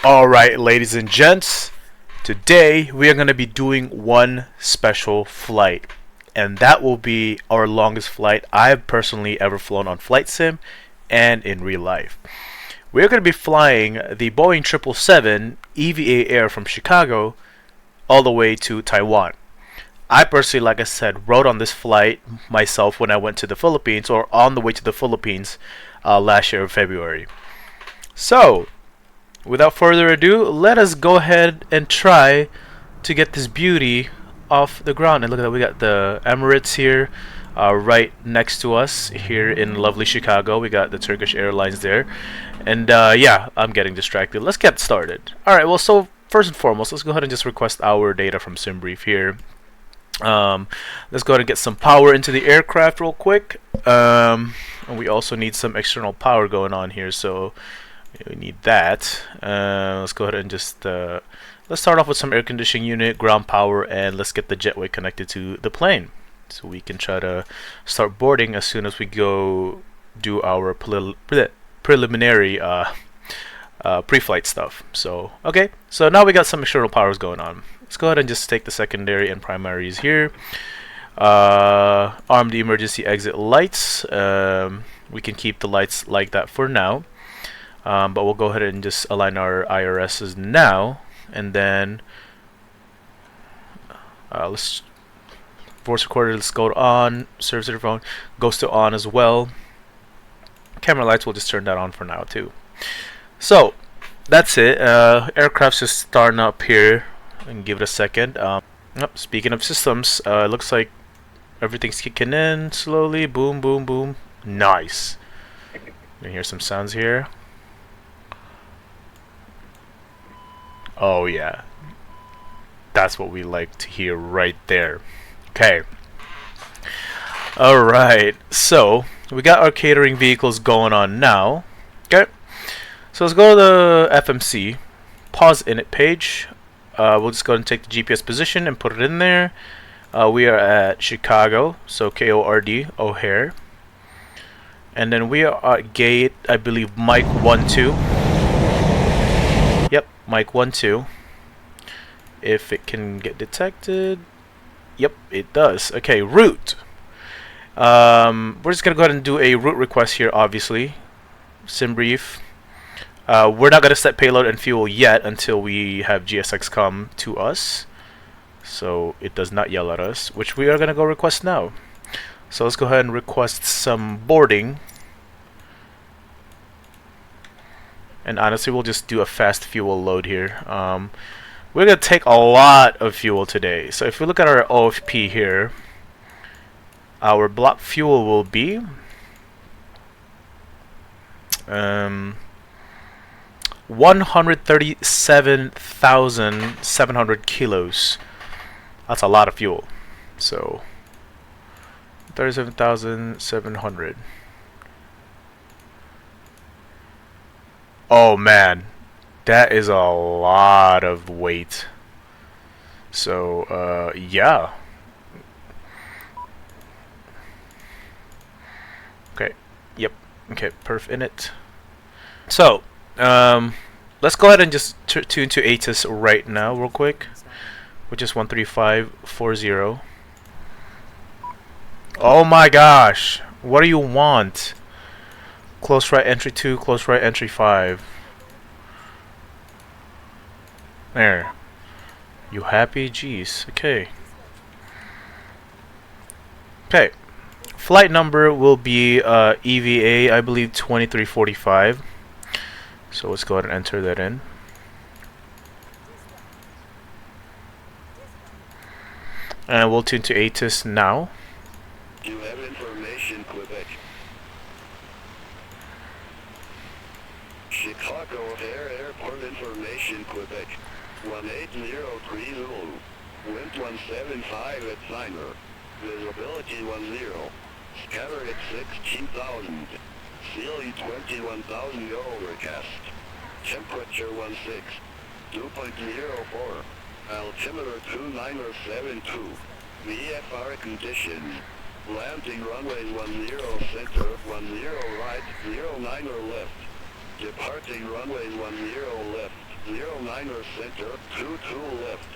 Alright, ladies and gents, today we are going to be doing one special flight, and that will be our longest flight I've personally ever flown on Flight Sim and in real life. We're going to be flying the Boeing 777 EVA Air from Chicago all the way to Taiwan. I personally, like I said, rode on this flight myself when I went to the Philippines, or on the way to the Philippines last year in February. So, without further ado, let us go ahead and try to get this beauty off the ground. And look at that, we got the Emirates here right next to us here in lovely Chicago. We got the Turkish Airlines there. And yeah, I'm getting distracted. Let's get started. Alright, well, so first and foremost, let's go ahead and just request our data from SimBrief here. Let's go ahead and get some power into the aircraft real quick. And we also need some external power going on here, so we need that. Let's go ahead and just let's start off with some air conditioning unit, ground power, and let's get the jetway connected to the plane so we can try to start boarding as soon as we go do our preliminary pre-flight stuff. So okay, so now we got some external powers going on. Let's go ahead and just take the secondary and primaries here. Arm the emergency exit lights. We can keep the lights like that for now. But we'll go ahead and just align our IRSs now, and then let's voice recorder. Let's go to on. Service phone goes to on as well. Camera lights, we'll just turn that on for now too. So that's it. Aircraft's just starting up here, and give it a second. Speaking of systems, it looks like everything's kicking in slowly. Boom, boom, boom. Nice. You can hear some sounds here. Oh yeah, that's what we like to hear right there. Okay. Alright, so we got our catering vehicles going on now. Okay, so let's go to the FMC, pause init page. We'll just go ahead and take the GPS position and put it in there. We are at Chicago, so KORD, O'Hare. And then we are at gate, I believe, Mike 12. Yep, Mike 12. If it can get detected. Yep, it does. Okay, route. We're just gonna go ahead and do a route request here, obviously. SimBrief. We're not gonna set payload and fuel yet until we have GSX come to us. So it does not yell at us, which we are gonna go request now. So let's go ahead and request some boarding. And honestly, we'll just do a fast fuel load here. We're going to take a lot of fuel today. So if we look at our OFP here, our block fuel will be 137,700 kilos. That's a lot of fuel. So 37,700. Oh man, that is a lot of weight. So yeah. Okay. Yep. Okay. Perf init. So let's go ahead and just tune to ATIS right now, real quick, which is 13540. Oh my gosh! What do you want? Close right entry 2, close right entry 5. There. You happy? Jeez. Okay. Okay. Flight number will be EVA, I believe 2345. So let's go ahead and enter that in. And we'll tune to ATIS now. You have information, Quebec. Chicago O'Hare Airport information, Quebec. 18030. Wind 175 at Signer. Visibility 10. Scatter at 16,000. CLE 21,000 overcast. Temperature 16. 2.04. Altimeter 2972. VFR conditions. Landing runway 10 center, 10 right, 09 left. Departing runway 10 left, 09er center, 22 left.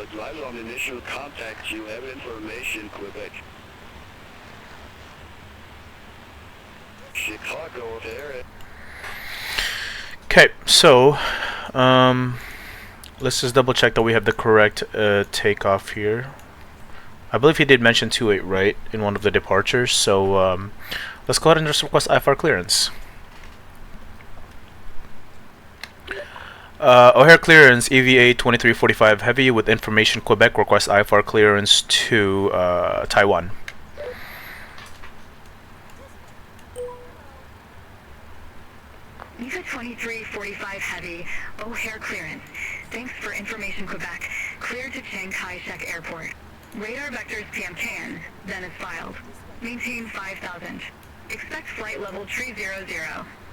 Advise on initial contact, you have information, Quebec. Chicago there. Okay, so let's just double check that we have the correct takeoff here. I believe he did mention 28 right in one of the departures, so let's go ahead and just request IFR clearance. O'Hare clearance, EVA 2345 Heavy with information Quebec, request IFR clearance to Taiwan. EVA 2345 Heavy, O'Hare clearance. Thanks for information Quebec. Clear to Chiang Kai-shek Airport. Radar vectors PMKN, then is filed. Maintain 5000. Expect flight level 300,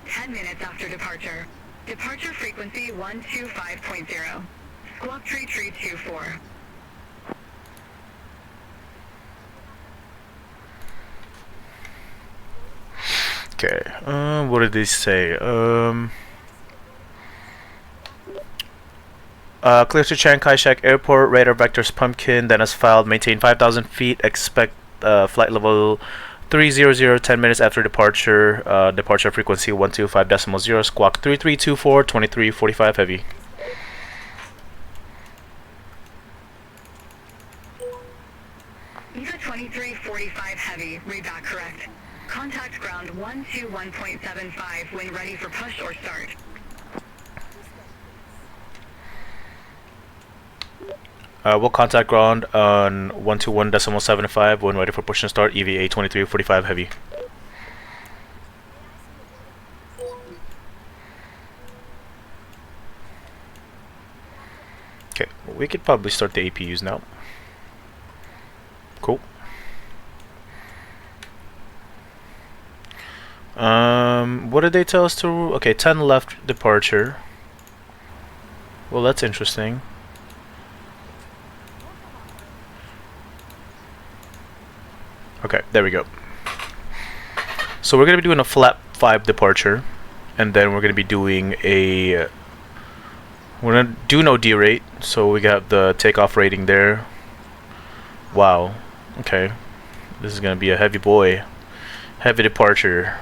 10 minutes after departure. Departure frequency 125.0. Squawk 3324. Okay, what did they say? Clear to Chiang Kai-shek Airport, radar vectors pumpkin, then as filed, maintain 5,000 feet, expect flight level 300, 10 minutes after departure, departure frequency 125.0, squawk 3324, 2345 Heavy. EVA 2345 Heavy, read back correct. Contact ground 121.75 when ready for push or start. We'll contact ground on 121.75 when ready for push and start, EVA 2345 Heavy. Okay, we could probably start the APUs now. Cool. What did they tell us to? Okay, 10 left departure. Well, that's interesting. Okay, there we go. So we're gonna be doing a flap 5 departure, and then we're gonna be doing a. We're gonna do no derate, so we got the takeoff rating there. Wow. Okay, this is gonna be a heavy boy, heavy departure.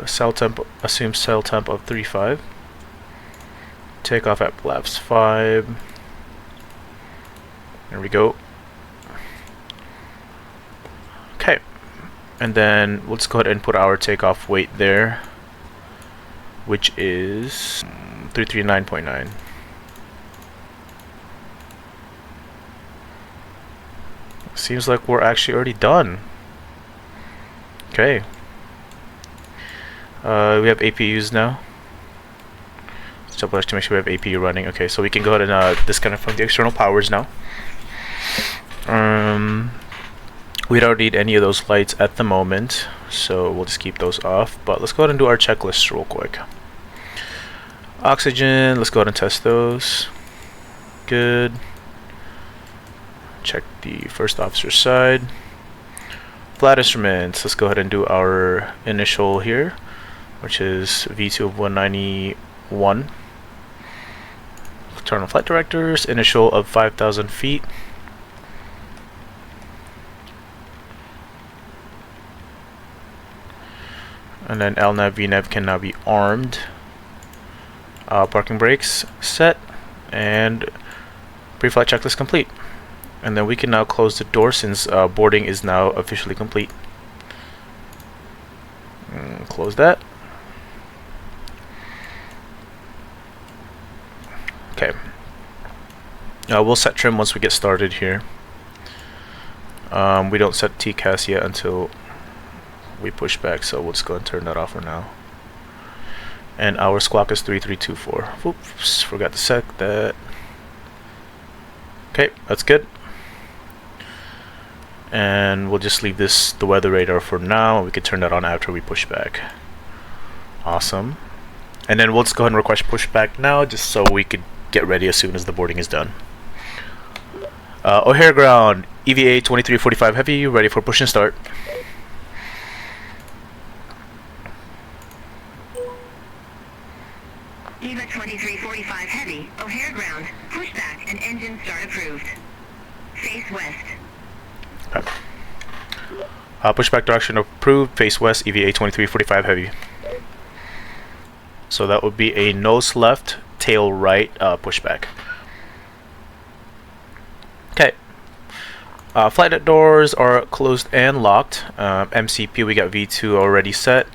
Cell temp, assume cell temp of 35. Takeoff at flaps 5. There we go. Okay, and then let's go ahead and put our takeoff weight there, which is 339.9. Seems like we're actually already done. Okay. We have APUs now. Let's double check to make sure we have APU running. Okay, so we can go ahead and disconnect from the external powers now. We don't need any of those lights at the moment, so we'll just keep those off. But let's go ahead and do our checklist real quick. Oxygen, let's go ahead and test those. Good. Check the first officer side. Flight instruments, let's go ahead and do our initial here, which is V2 of 191. Turn on flight directors, initial of 5,000 feet. And then LNAV, VNAV can now be armed. Parking brakes set, and pre-flight checklist complete. And then we can now close the door since boarding is now officially complete. Close that. Okay. We'll set trim once we get started here. We don't set TCAS yet until we push back, so we'll just go and turn that off for now. And our squawk is 3324. Oops, forgot to set that. Okay, that's good. And we'll just leave this the weather radar for now. We can turn that on after we push back. Awesome. And then we'll just go ahead and request pushback now, just so we could get ready as soon as the boarding is done. O'Hare ground, EVA 2345 Heavy, ready for push and start. EVA 2345 Heavy, O'Hare ground, pushback and engine start approved. Face west. Okay. Pushback direction approved, face west, EVA 2345 Heavy. So that would be a nose left, tail right pushback. Okay. Flight doors are closed and locked. MCP, we got V2 already set.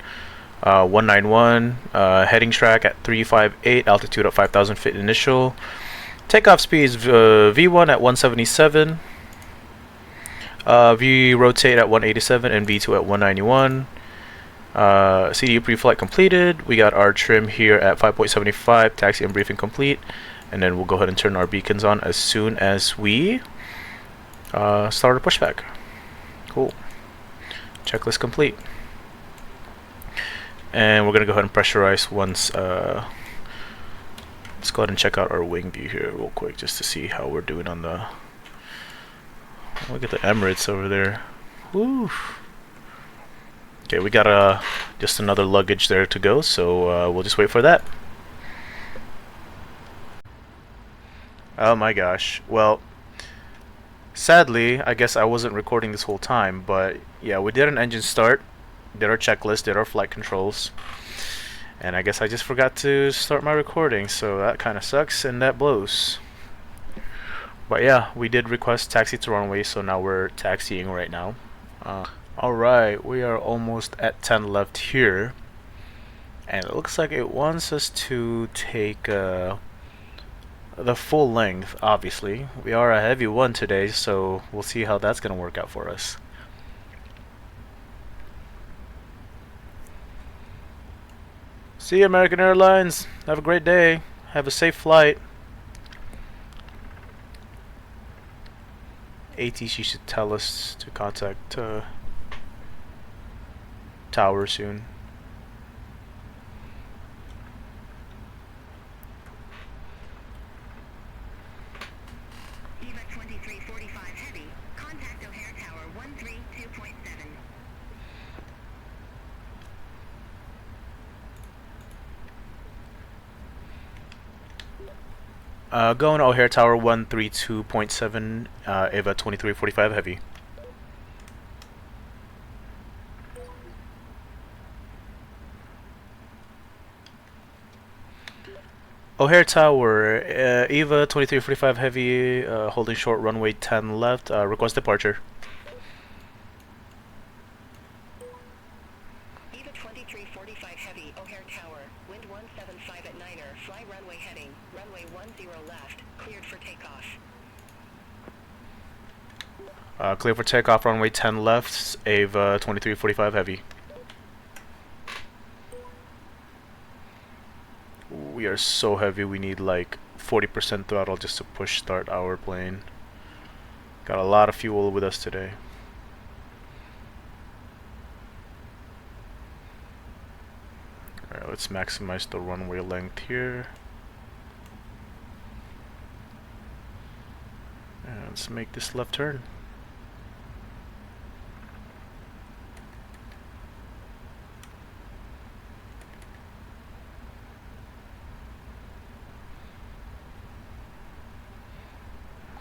191, heading track at 358, altitude at 5,000 feet initial. Takeoff speeds V1 at 177. V rotate at 187 and V2 at 191. CDU pre-flight completed. We got our trim here at 5.75. Taxi and briefing complete. And then we'll go ahead and turn our beacons on as soon as we start a pushback. Cool. Checklist complete. And we're gonna go ahead and pressurize once. Let's go ahead and check out our wing view here real quick just to see how we're doing on the. Look at the Emirates over there. Woo. Okay, we got just another luggage there to go, so we'll just wait for that. Oh my gosh. Well, sadly, I guess I wasn't recording this whole time, but yeah, we did an engine start, did our checklist, did our flight controls, and I guess I just forgot to start my recording, so that kind of sucks and that blows. But yeah, we did request taxi to runway, so now we're taxiing right now. Alright, we are almost at 10 left here, and it looks like it wants us to take the full length. Obviously, we are a heavy one today, so we'll see how that's gonna work out for us. See you, American Airlines. Have a great day. Have a safe flight. ATC should tell us to contact tower soon. EVA 2345 Heavy, contact O'Hare Tower 132.7. Going O'Hare Tower 132.7, EVA 2345 Heavy. O'Hare Tower, EVA 2345 Heavy, holding short runway 10 left, request departure. EVA 2345 Heavy, O'Hare Tower, wind 175 at Niner, fly runway heading, runway 10 left, cleared for takeoff. Clear for takeoff, runway 10 left, EVA 2345 Heavy. We are so heavy, we need like 40% throttle just to push start our plane. Got a lot of fuel with us today. Alright, let's maximize the runway length here. And let's make this left turn.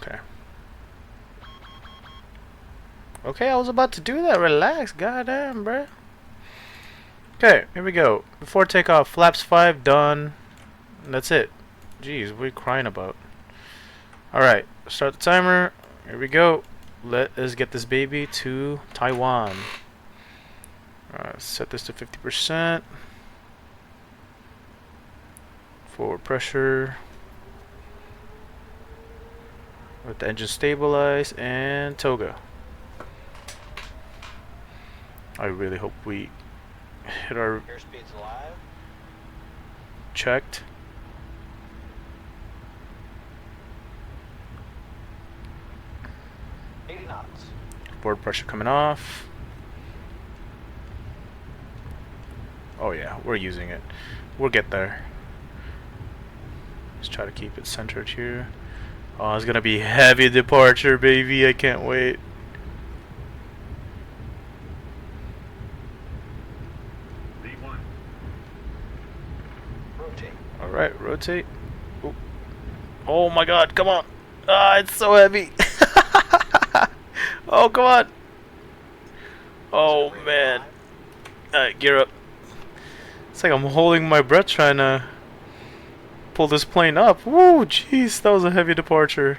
Okay. Okay, I was about to do that. Relax, goddamn, bruh. Okay, here we go. Before takeoff, flaps 5 done. And that's it. Jeez, what are you crying about? Alright, start the timer. Here we go. Let us get this baby to Taiwan. Alright, set this to 50%. Forward pressure. Let the engine stabilize and toga. I really hope we hit our airspeed's alive. Checked. Knots. Board pressure coming off. Oh yeah, we're using it. We'll get there. Let's try to keep it centered here. Oh, it's gonna be heavy departure, baby. I can't wait. Alright, rotate. Ooh. Oh my god, come on. Ah, it's so heavy. Oh, come on. Oh man. Alright, gear up. It's like I'm holding my breath trying to pull this plane up. Woo, jeez, that was a heavy departure.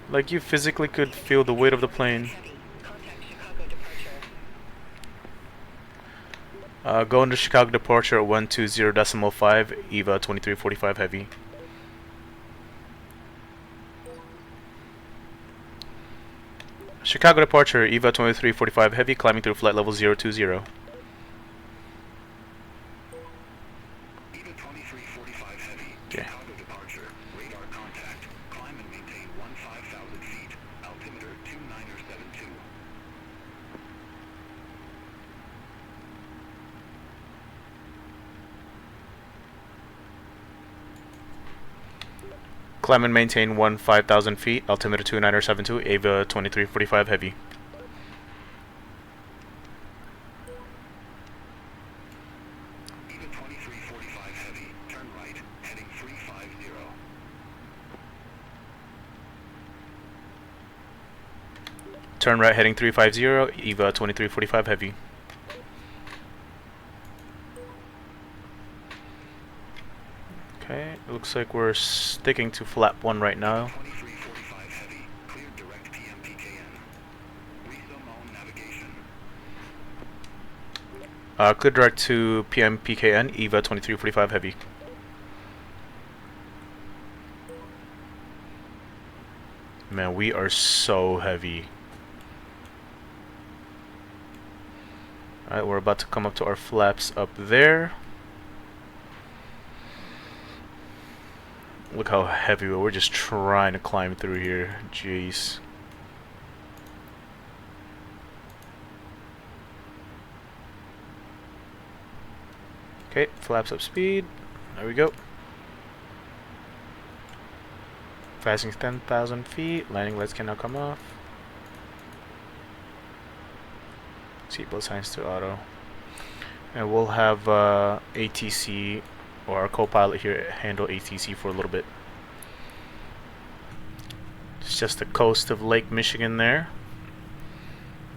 Like you physically could feel the weight of the plane. Going to Chicago departure at 120.5, EVA 2345 heavy. Chicago departure, EVA 2345 heavy, climbing through flight level 020. EVA 2345 heavy, Okay. Chicago departure, radar contact, climb and maintain 15,000 feet, altimeter 2972. Climb and maintain 15,000 feet, altimeter 2972, EVA 2345 heavy. EVA 2345 heavy, turn right, heading 350. Turn right heading 350, EVA 2345 heavy. Okay, it looks like we're sticking to flap 1 right now. 2345 heavy, cleared direct PMPKN. Resume navigation. Clear direct to PMPKN, EVA 2345 heavy. Man, we are so heavy. Alright, we're about to come up to our flaps up there. Look how heavy we're just trying to climb through here. Jeez. Okay, flaps up speed. There we go. Passing 10,000 feet. Landing lights can now come off. Seatbelt signs to auto. And we'll have ATC, or our co-pilot here, handle ATC for a little bit. It's just the coast of Lake Michigan there.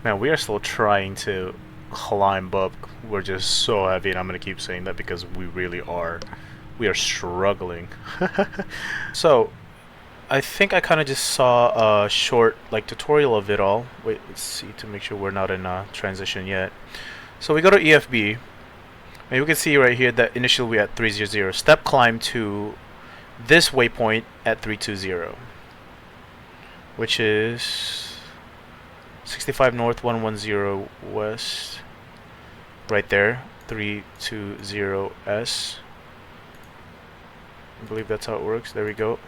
Man, we are still trying to climb up. We're just so heavy, and I'm gonna keep saying that because we really are. We are struggling. So, I think I kind of just saw a short tutorial of it all. Wait, let's see to make sure we're not in transition yet. So we go to EFB. And we can see right here that initially we at 300. Step climb to this waypoint at 320, which is 65 north, 110 west. Right there, 320S. I believe that's how it works. There we go.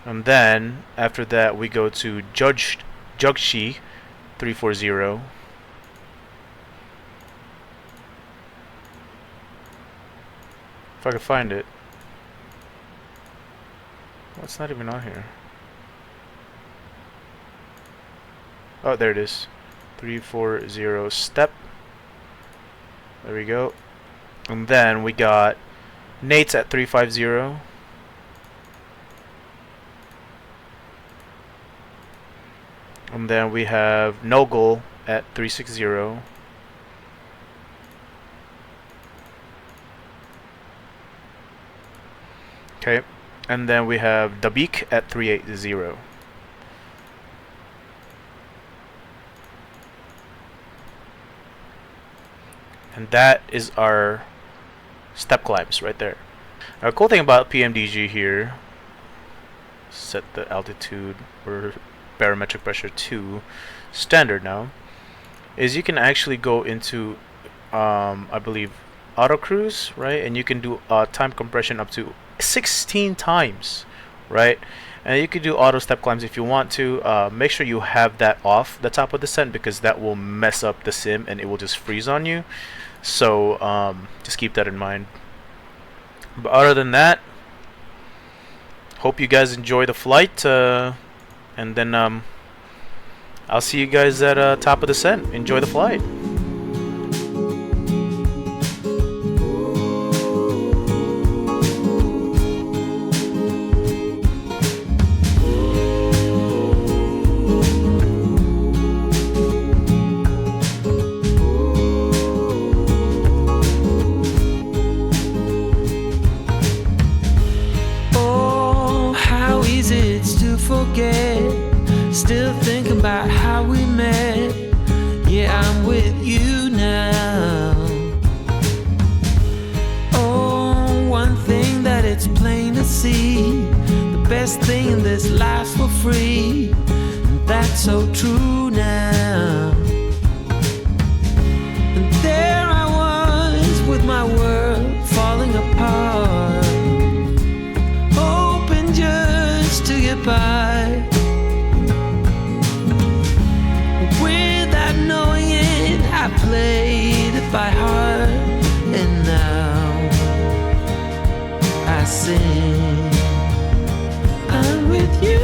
And then after that we go to Jugshi 340. If I could find it. Well, it's not even on here. Oh, there it is. 340 step. There we go. And then we got Nate's at 350. And then we have Nogel at 360. Okay. And then we have Dabik at 380. And that is our step climbs right there. Now, the cool thing about PMDG here, set the altitude or barometric pressure to standard now, is you can actually go into I believe auto cruise, right? And you can do time compression up to 16 times, right? And you can do auto step climbs if you want to. Make sure you have that off the top of the descent because that will mess up the sim and it will just freeze on you. So just keep that in mind. But other than that, hope you guys enjoy the flight, and then I'll see you guys at top of the descent. Enjoy the flight. see the best thing in this life's for free. And that's so true now. And there I was with my world falling apart, hoping just to get by. Without knowing it, I played it by heart. And now I sing, I'm with you,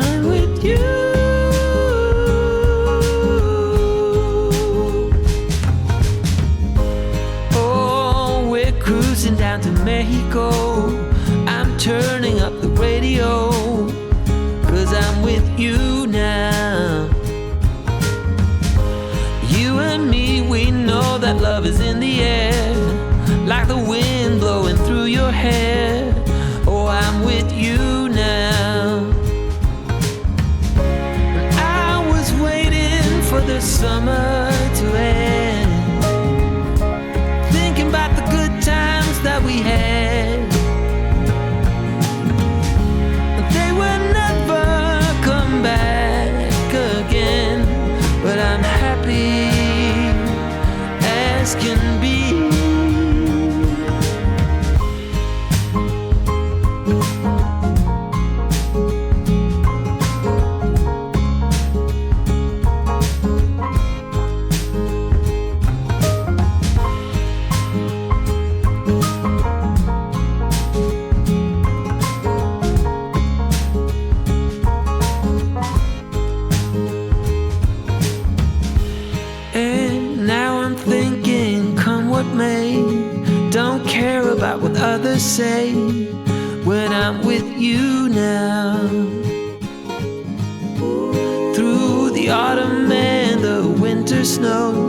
I'm with you. Oh, we're cruising down to Mexico. I'm turning up the radio, 'cause I'm with you now. You and me, we know that love is in the air, like the wind blowing through your hair. Oh, I'm with you now. I was waiting for the summer to end, thinking about the good times that we had. They will never come back again, but I'm happy as can be. And now I'm thinking, come what may, don't care about what others say, when I'm with you now. Through the autumn and the winter snow,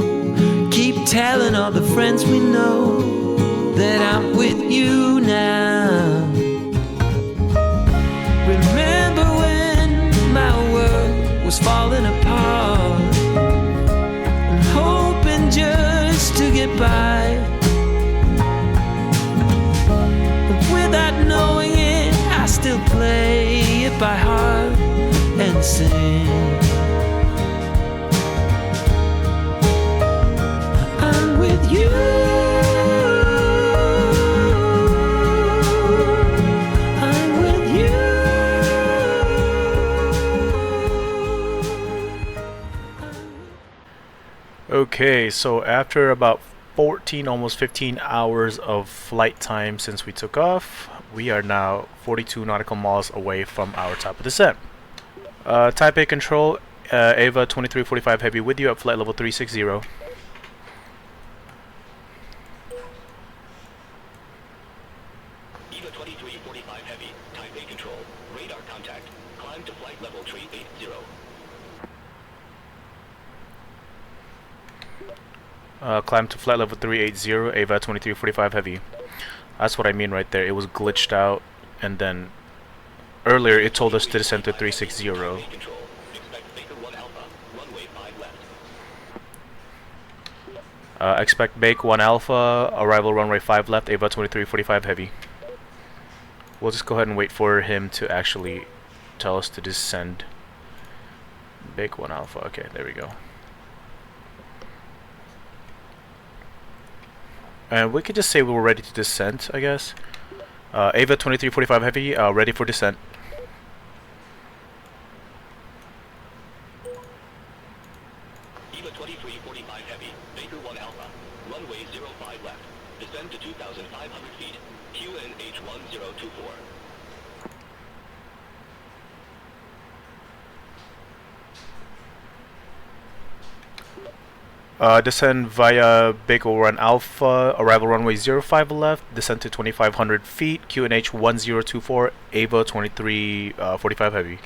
keep telling all the friends we know that I'm with you now. Remember when my world was falling apart, and hoping just to get by. Without knowing it, I still play it by heart and sing, I'm with you, I'm with you. Okay, so after about 14, almost 15 hours of flight time since we took off, we are now 42 nautical miles away from our top of descent. Taipei Control, Ava 2345 Heavy with you at flight level 360. Eva 2345 Heavy, Taipei Control, radar contact, climb to flight level 380. Climb to flight level 380, Ava 2345 Heavy. That's what I mean right there. It was glitched out, and then earlier it told us to descend to 360. Expect Bake 1 Alpha, arrival runway 5 left, Ava 2345 Heavy. We'll just go ahead and wait for him to actually tell us to descend. Bake 1 Alpha, okay, there we go. And we could just say we were ready to descend, I guess. Ava 2345 Heavy, ready for descent. Eva 2345 Heavy, Baker 1 Alpha, runway 05 left, descend to 2,500 feet, QNH 1024. Descend via Baker 1 Alpha, arrival runway 05 left, descend to 2,500 feet, QNH 1024, Ava 2345 Heavy.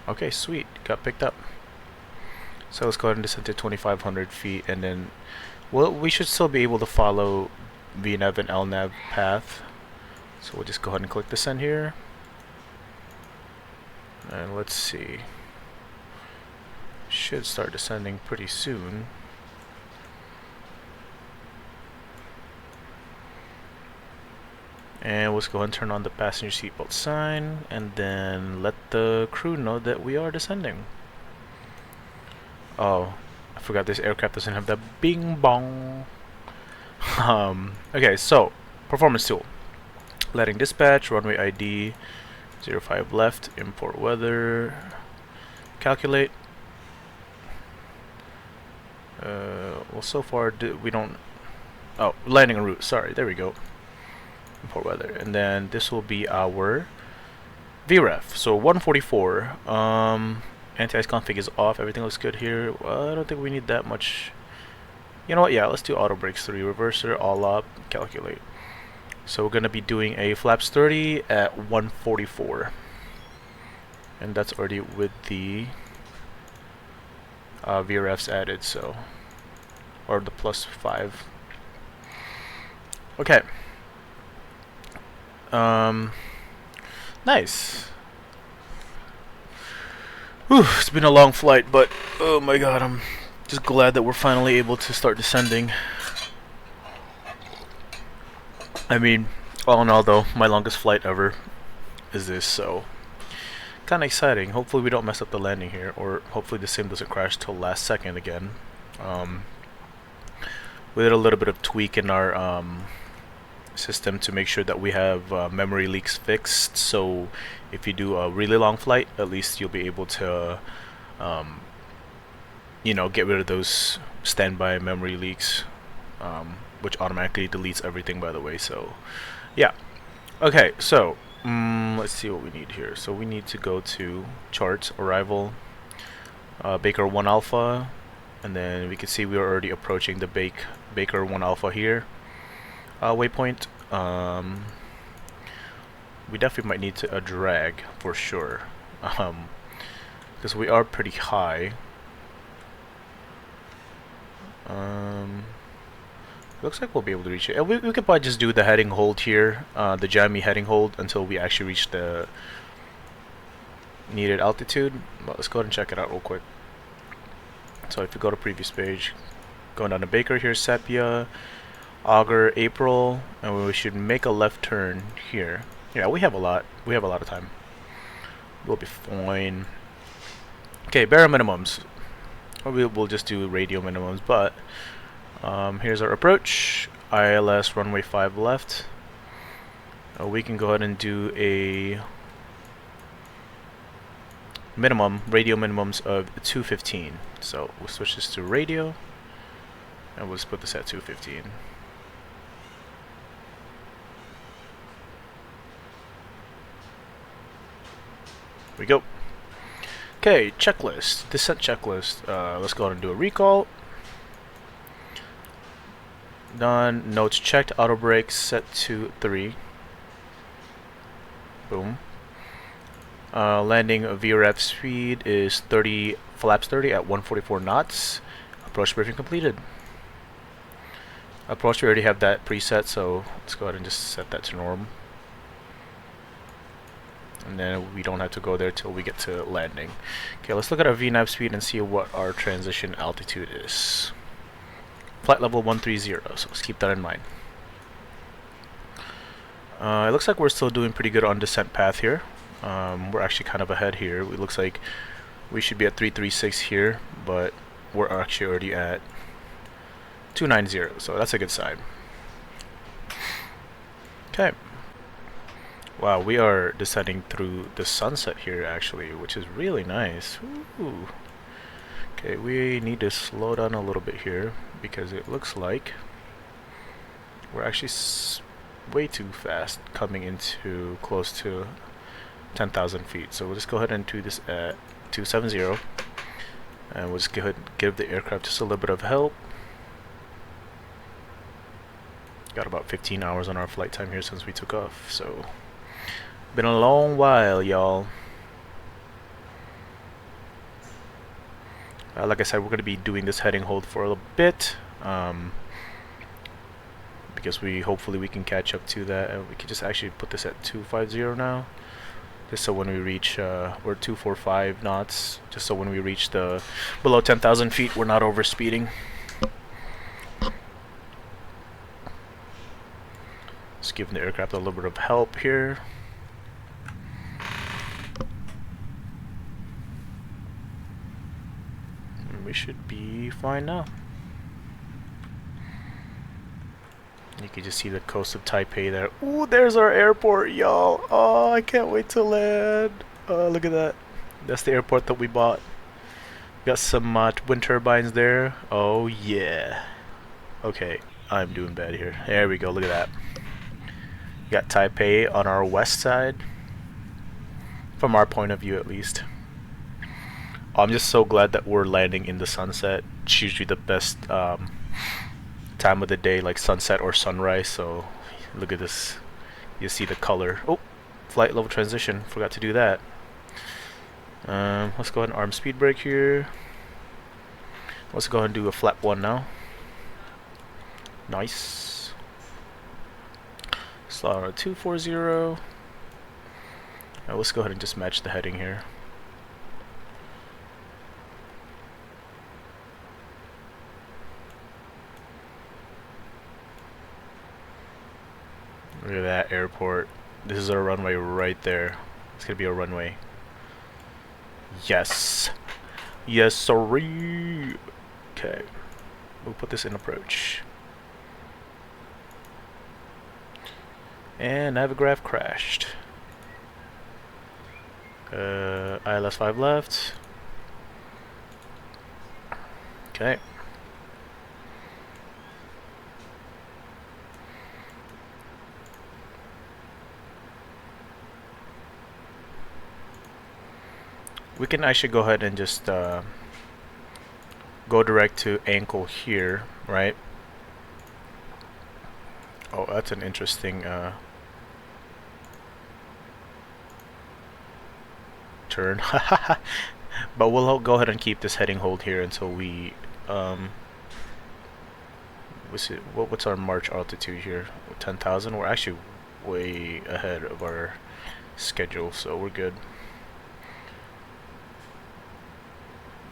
Okay, sweet, got picked up. So let's go ahead and descend to 2,500 feet, and then, well, we should still be able to follow VNAV and LNAV path. So we'll just go ahead and click descend here. And let's see. should start descending pretty soon. And let's go ahead and turn on the passenger seatbelt sign and then let the crew know that we are descending. Oh, I forgot this aircraft doesn't have that bing bong. Okay, so performance tool. Letting dispatch, runway ID 05 left, import weather, calculate. Well, so far we don't. Oh, landing route. Sorry, there we go. Import weather, and then this will be our VREF. So 144. Anti-ice config is off. Everything looks good here. Well, I don't think we need that much. You know what? Yeah, let's do auto brakes 3, reverser all up, calculate. So we're gonna be doing a flaps 30 at 144, and that's already with the VRFs added. So, or the +5. Okay. Nice. Whew, it's been a long flight, but oh my god, I'm just glad that we're finally able to start descending. I mean, all in all though, my longest flight ever is this, so kind of exciting. Hopefully we don't mess up the landing here, or hopefully the sim doesn't crash till last second again. We did a little bit of tweak in our system to make sure that we have memory leaks fixed, so if you do a really long flight, at least you'll be able to you know, get rid of those standby memory leaks, which automatically deletes everything, by the way. So yeah, okay, so let's see what we need here. So we need to go to charts, arrival, Baker 1 Alpha, and then we can see we are already approaching the Baker 1 Alpha here. Waypoint. We definitely might need to drag for sure, because we are pretty high. Looks like we'll be able to reach it. And we could probably just do the heading hold here, the jammy heading hold, until we actually reach the needed altitude. But let's go ahead and check it out real quick. So if you go to previous page, going down to Baker here, Sepia, Augur, April, and we should make a left turn here. Yeah, we have a lot of time. We'll be fine. Okay, bare minimums. Or we'll just do radio minimums, but here's our approach. ILS runway 5 left. We can go ahead and do a minimum, radio minimums of 215. So we'll switch this to radio, and we'll just put this at 215. We go. Okay, checklist, descent checklist. Let's go ahead and do a recall. Done. Notes checked. Auto brakes set to 3. Boom. Landing VRF speed is 30, flaps 30 at 144 knots. Approach briefing completed. Approach, we already have that preset, so let's go ahead and just set that to norm. And then we don't have to go there till we get to landing. Okay, let's look at our VNAV speed and see what our transition altitude is. Flight level 130, so let's keep that in mind. It looks like we're still doing pretty good on descent path here. We're actually kind of ahead here. It looks like we should be at 336 here, but we're actually already at 290, so that's a good sign. Okay. Wow, we are descending through the sunset here actually, which is really nice. Ooh. Okay, we need to slow down a little bit here because it looks like we're actually way too fast coming into close to 10,000 feet. So we'll just go ahead and do this at 270, and we'll just go ahead and give the aircraft just a little bit of help. Got about 15 hours on our flight time here since we took off, so been a long while, y'all. Like I said, we're going to be doing this heading hold for a little bit, because hopefully we can catch up to that, and we can just actually put this at 250 now. just so when we reach we're 245 knots, just so when we reach the below 10,000 feet we're not over speeding. Just giving the aircraft a little bit of help here. And we should be fine now. You can just see the coast of Taipei there. Ooh, there's our airport, y'all. Oh, I can't wait to land. Oh, look at that. That's the airport that we bought. Got some wind turbines there. Oh, yeah. Okay, I'm doing bad here. There we go, look at that. Got Taipei on our west side. From our point of view, at least. Oh, I'm just so glad that we're landing in the sunset. It's usually the best time of the day, like sunset or sunrise. So look at this, you see the color. Oh, flight level transition, forgot to do that. Let's go ahead and arm speed brake here. Let's go ahead and do a flap 1 now. Nice. Slot on a 240. Now let's go ahead and just match the heading here. Look at that airport. This is our runway right there. It's gonna be a runway. Yes. Yes, sorry. Okay. We'll put this in approach. And Navigraph crashed. ILS 5 left. Okay. We can actually go ahead and just go direct to ankle here, right? Oh, that's an interesting turn. But we'll go ahead and keep this heading hold here until we what's our March altitude here? 10,000. We're actually way ahead of our schedule, so we're good.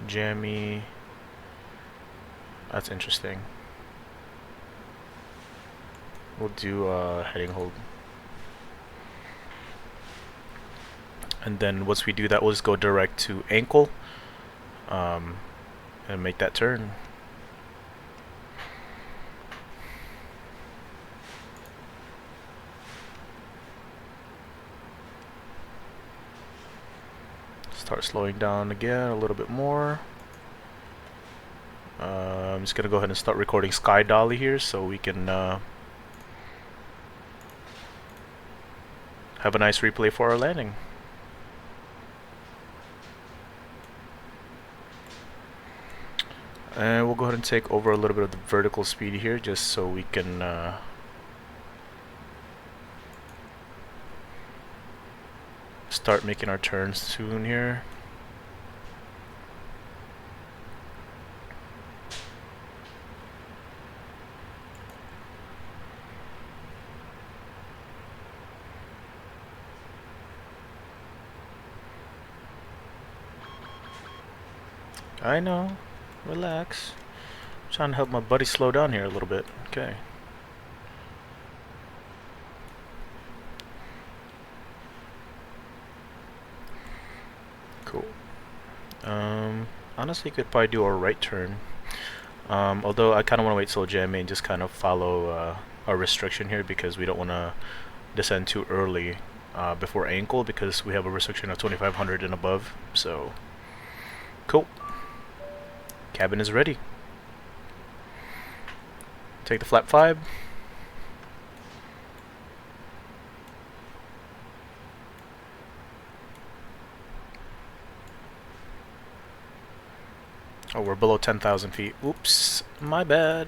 Jammy. That's interesting. We'll do heading hold. And then once we do that, we'll just go direct to ankle and make that turn. Start slowing down again a little bit more. I'm just gonna go ahead and start recording Sky Dolly here so we can have a nice replay for our landing. And we'll go ahead and take over a little bit of the vertical speed here just so we can start making our turns soon here. I know. Relax. I'm trying to help my buddy slow down here a little bit. Okay. Cool. Honestly, could probably do a right turn. Although I kind of want to wait till Jammy and just kind of follow our restriction here because we don't want to descend too early before ankle because we have a restriction of 2,500 and above. So, cool. Cabin is ready. Take the flap 5. Oh, we're below 10,000 feet. Oops, my bad.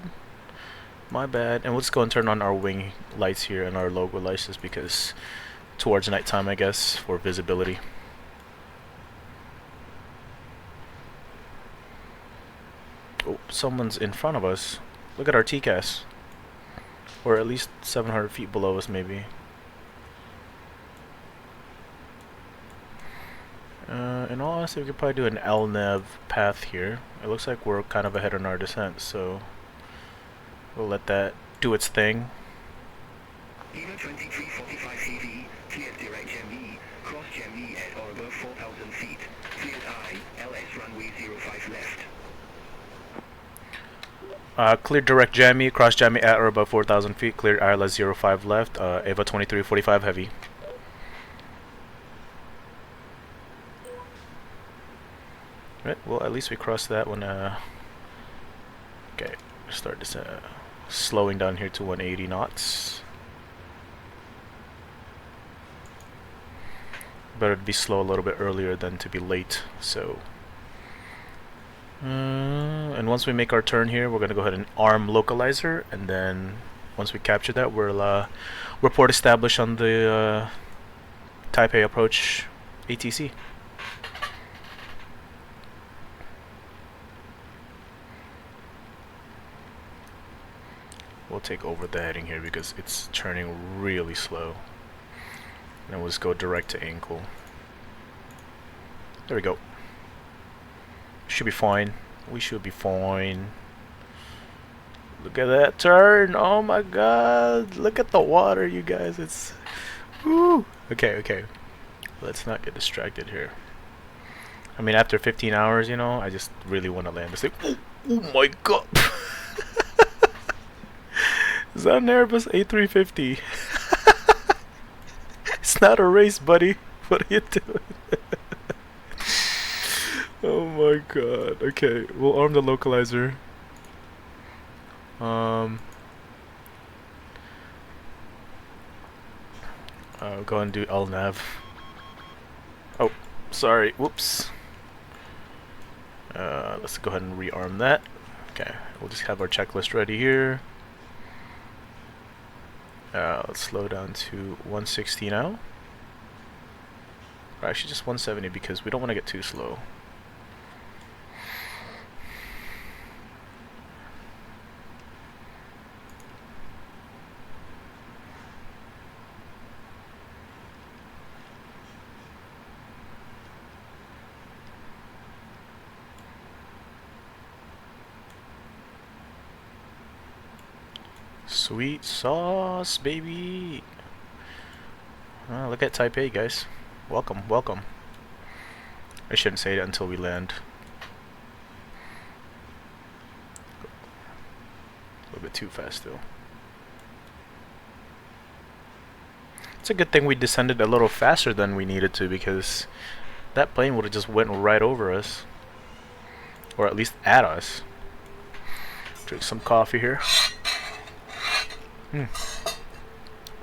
My bad. And let's go and turn on our wing lights here and our logo lights just because towards nighttime, I guess, for visibility. Oh, someone's in front of us. Look at our TCAS. Or at least 700 feet below us, maybe. In all honesty, we could probably do an LNAV path here. It looks like we're kind of ahead on our descent, so we'll let that do its thing. Lima 2345 heavy, cleared direct Jam cross Jam at or above 4,000 feet. Cleared LS runway 05 left. Cleared direct jammy, cross jammy at or above 4,000 feet. Cleared ILS 05 left. Ava 2345 heavy. Right, well, at least we crossed that one. Okay, start this slowing down here to 180 knots. Better to be slow a little bit earlier than to be late. So, and once we make our turn here, we're gonna go ahead and arm localizer, and then once we capture that, we'll report establish on the Taipei approach ATC. We'll take over the heading here because it's turning really slow. And we'll just go direct to ankle. There we go. Should be fine. We should be fine. Look at that turn. Oh my god. Look at the water, you guys. It's... Woo. Okay, okay. Let's not get distracted here. I mean, after 15 hours, you know, I just really want to land this thing. Oh my god. Is that an Airbus A350? It's not a race, buddy. What are you doing? Oh my god. Okay, we'll arm the localizer. Go and do LNAV. Oh, sorry. Whoops. Let's go ahead and rearm that. Okay, we'll just have our checklist ready here. Let's slow down to 160 now. Or actually just 170 because we don't want to get too slow. Sweet sauce, baby. Look at Taipei, guys. Welcome, welcome. I shouldn't say it until we land. A little bit too fast, though. It's a good thing we descended a little faster than we needed to, because that plane would have just went right over us. Or at least at us. Drink some coffee here.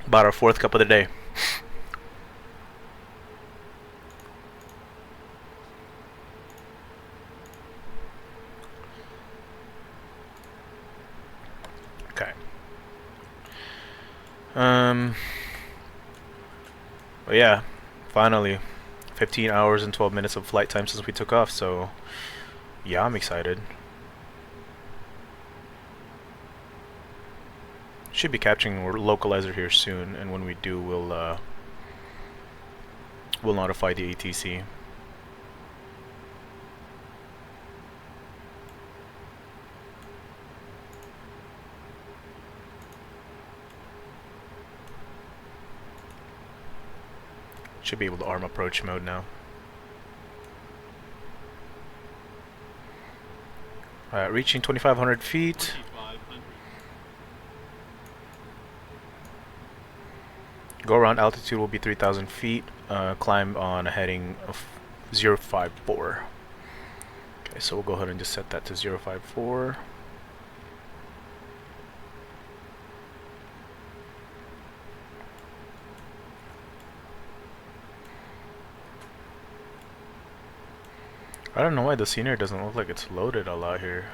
About our 4th cup of the day. Okay. But yeah, finally 15 hours and 12 minutes of flight time since we took off, so yeah, I'm excited. Should be capturing a localizer here soon, and when we do, we'll notify the ATC. Should be able to arm approach mode now. Reaching 2,500 feet. Go around altitude will be 3,000 feet. Climb on a heading of 054. Okay, so we'll go ahead and just set that to 054. I don't know why the scenery doesn't look like it's loaded a lot here.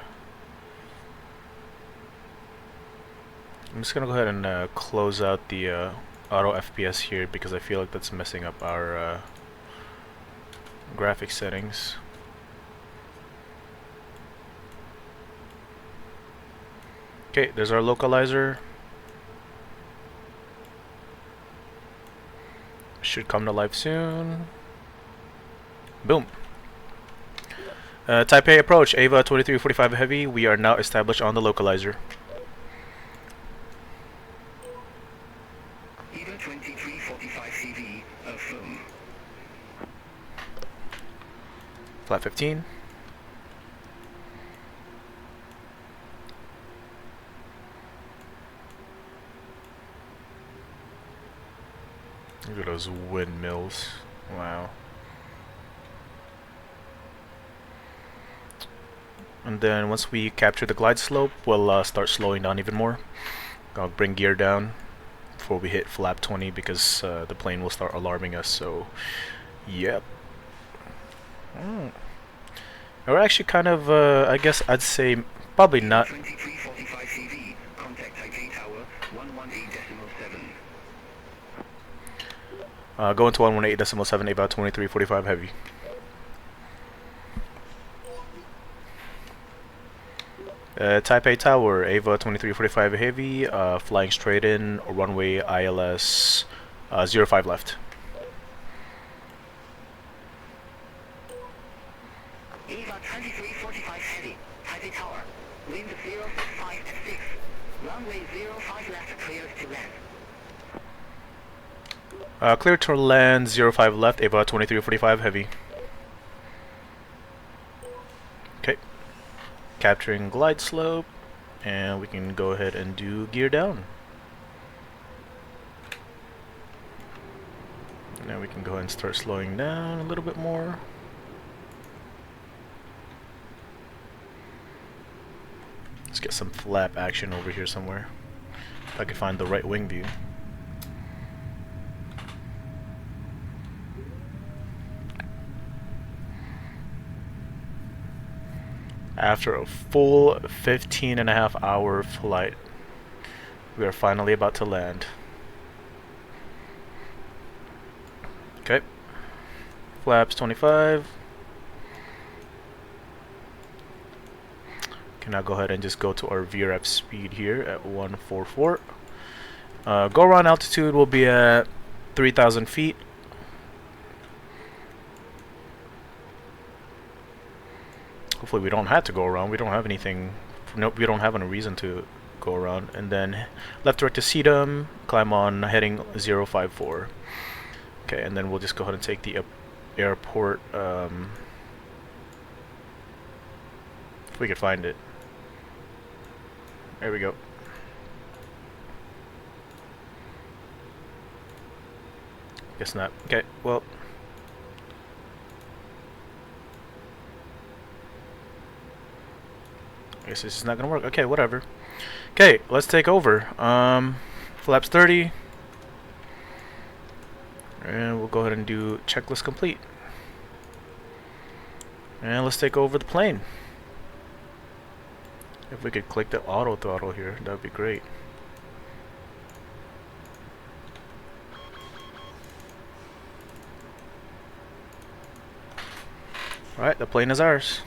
I'm just gonna go ahead and close out the auto FPS here because I feel like that's messing up our graphic settings. Okay, there's our localizer. Should come to life soon. Boom. Taipei approach, Ava 2345 Heavy. We are now established on the localizer. Eva 2345 CV, affirm. Flat 15. Look at those windmills. Wow. And then once we capture the glide slope, we'll start slowing down even more. I'll bring gear down before we hit flap 20 because the plane will start alarming us. So, yep. We're actually kind of, I guess I'd say, probably not. 2345 CV, contact Taipei Tower 118.7. Going to 118.7, about 2345 Heavy. Taipei Tower, Ava 2345 Heavy, flying straight in, runway ILS 05 left. Eva 2345 Heavy, Taipei Tower, wind 065 at 6, runway 05 left cleared to land. Clear to land 05 left, Ava 2345 Heavy. Okay. Capturing glide slope, and we can go ahead and do gear down. Now we can go ahead and start slowing down a little bit more. Let's get some flap action over here somewhere. If I could find the right wing view. After a full 15.5-hour flight, we are finally about to land. Okay. Flaps 25. Can now go ahead and just go to our VRF speed here at 144. Go around altitude will be at 3,000 feet. Hopefully we don't have to go around. We don't have anything. Nope, we don't have any reason to go around. And then left direct to Sedum, climb on heading 054. Okay, and then we'll just go ahead and take the airport. If we could find it. There we go. Guess not. Okay, well. I guess this is not gonna work. Okay, whatever. Okay, let's take over. Flaps 30. And we'll go ahead and do checklist complete. And let's take over the plane. If we could click the auto throttle here, that would be great. Alright, the plane is ours.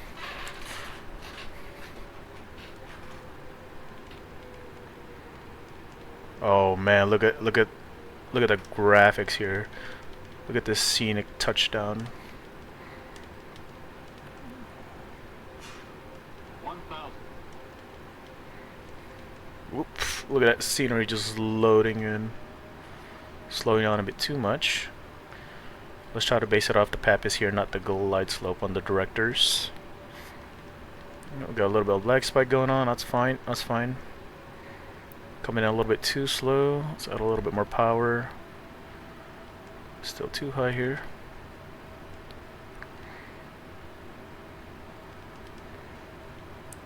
Oh man, look at the graphics here. Look at this scenic touchdown. 1000. Whoops, look at that scenery just loading in. Slowing down a bit too much. Let's try to base it off the Pappas here, not the glide slope on the directors. We got a little bit of lag spike going on, that's fine, that's fine. Coming in a little bit too slow. Let's add a little bit more power. Still too high here.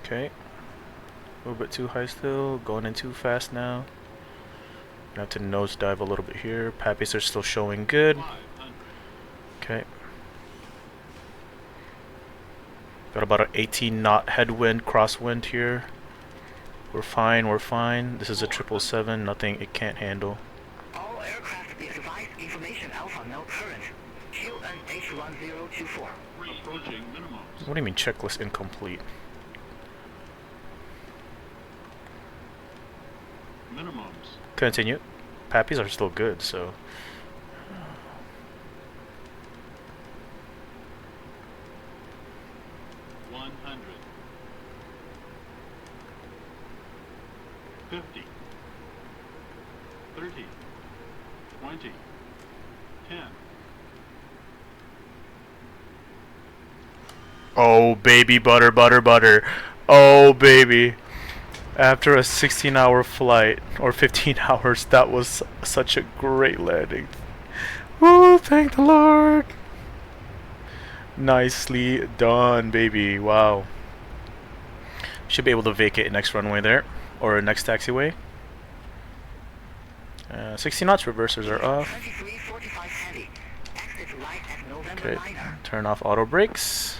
Okay. A little bit too high still. Going in too fast now. Gonna have to nosedive a little bit here. Pappies are still showing good. Okay. Got about an 18 knot headwind, crosswind here. We're fine, we're fine. This is a 777, nothing it can't handle. All aircraft be advised information alpha no current. QNH1024. Approaching minimums. What do you mean checklist incomplete? Minimums. Continue. Pappies are still good, so. 100. 50. 30. 20. 10. Oh baby, butter, butter, butter. Oh baby. After a 16-hour flight, or 15 hours, that was such a great landing. Woo, thank the Lord. Nicely done, baby. Wow. Should be able to vacate next runway there, or next taxiway. 60 knots, reversers are off. 2345 heavy. Exit right at November Okay, liner. turn off auto brakes.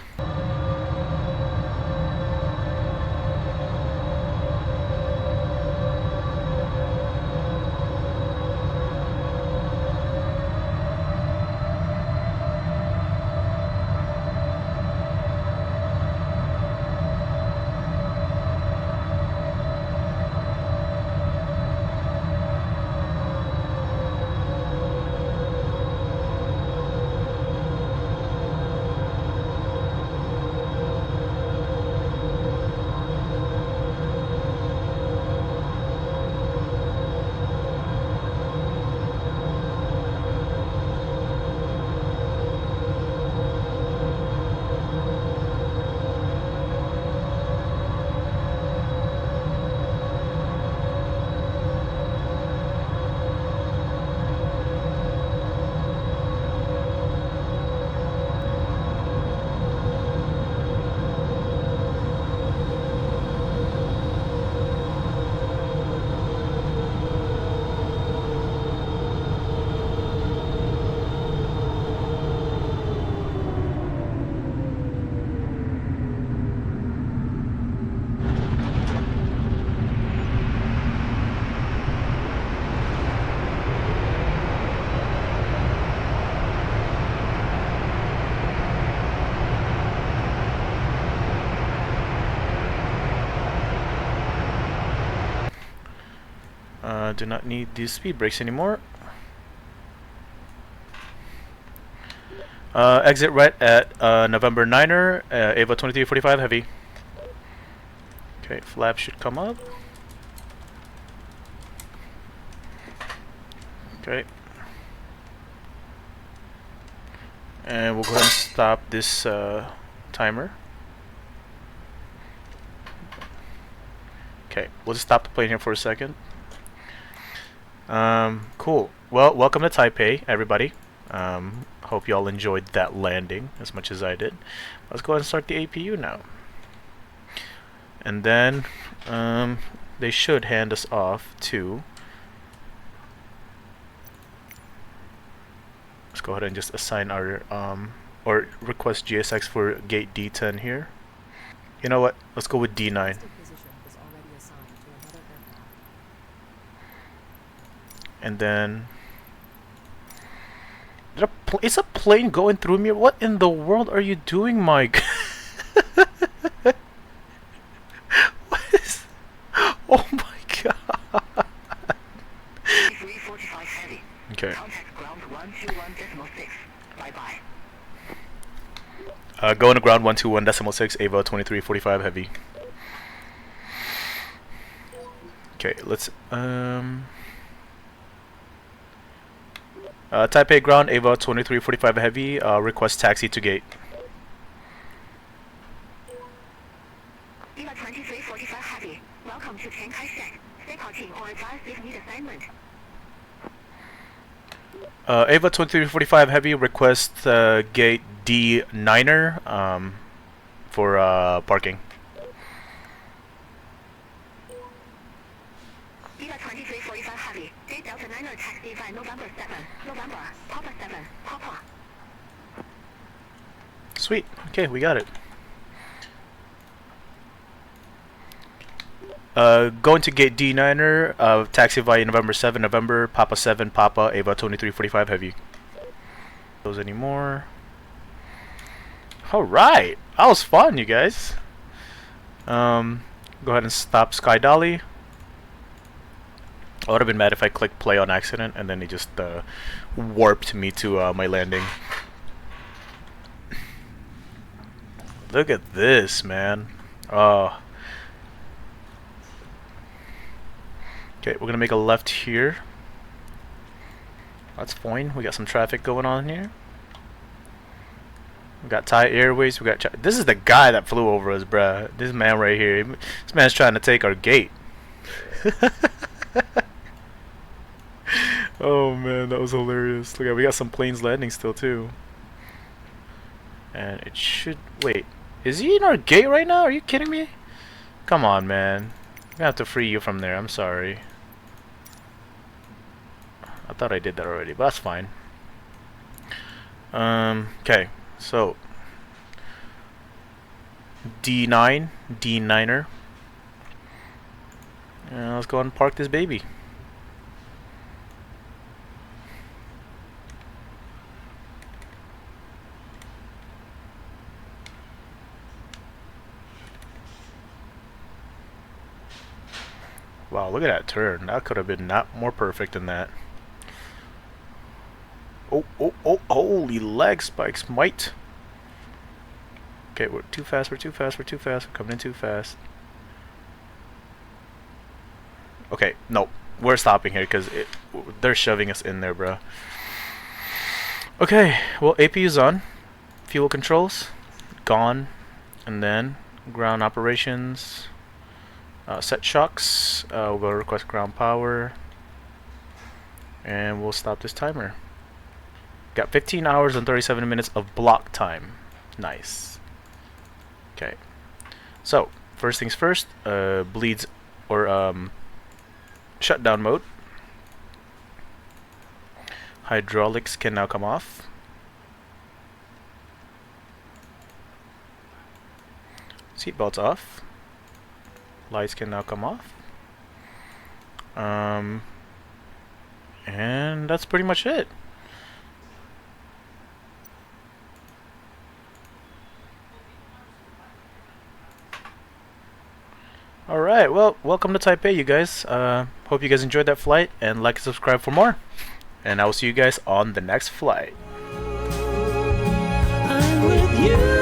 Do not need these speed brakes anymore. Exit right at November 9er, Ava 2345 heavy. Okay, flap should come up. Okay. And we'll go ahead and stop this timer. Okay, we'll just stop the plane here for a second. Cool. Well, welcome to Taipei, everybody. Hope y'all enjoyed that landing as much as I did. Let's go ahead and start the APU now. And then, they should hand us off to... Let's go ahead and just assign our, or request GSX for gate D10 here. You know what? Let's go with D9. And then... Is a plane going through me? What in the world are you doing, Mike? What is... Oh my god. 345 heavy. Okay. Contact ground 121.6. Bye-bye. Going to ground 121.6, Ava 2345 heavy. Okay, let's... Taipei ground, Ava 2345 heavy, request taxi to gate. Eva 2345 heavy. Welcome to Chiang Kai-shek. Stay parking or advise if need assignment. Ava 2345 heavy, request gate D9er for parking. Eva 2345 heavy. Gate Delta 9er taxi by November 7. November. Papa 7. Papa. Sweet. Okay, we got it. Going to gate D9er, taxi via November 7, November, Papa 7, Papa, Ava 2345 heavy. Those anymore. Alright! That was fun, you guys. Go ahead and stop Sky Dolly. I would have been mad if I clicked play on accident and then it just warped me to my landing. Look at this, man. Oh. Okay, we're gonna make a left here. That's fine. We got some traffic going on here. We got Thai Airways. We got. This is the guy that flew over us, bruh. This man right here. This man's trying to take our gate. Oh man, that was hilarious. Look at, we got some planes landing still too. And it should. Wait, is he in our gate right now? Are you kidding me? Come on, man. I'm gonna have to free you from there. I'm sorry. I thought I did that already, but that's fine. Okay, so D9, D9er. Let's go and park this baby. Wow, look at that turn. That could have been not more perfect than that. Oh, oh, oh, holy leg spikes, mate. Okay, we're too fast, we're too fast, we're too fast, we're coming in too fast. Okay, no, we're stopping here because they're shoving us in there, bro. Okay, well, APU's on. Fuel controls, gone. And then ground operations, set shocks, we'll go request ground power. And we'll stop this timer. Got 15 hours and 37 minutes of block time. Nice. Okay. So, first things first, bleeds or shutdown mode. Hydraulics can now come off. Seatbelts off. Lights can now come off. And that's pretty much it. Alright, well, welcome to Taipei, you guys. Hope you guys enjoyed that flight, and like and subscribe for more. And I will see you guys on the next flight. I'm with you.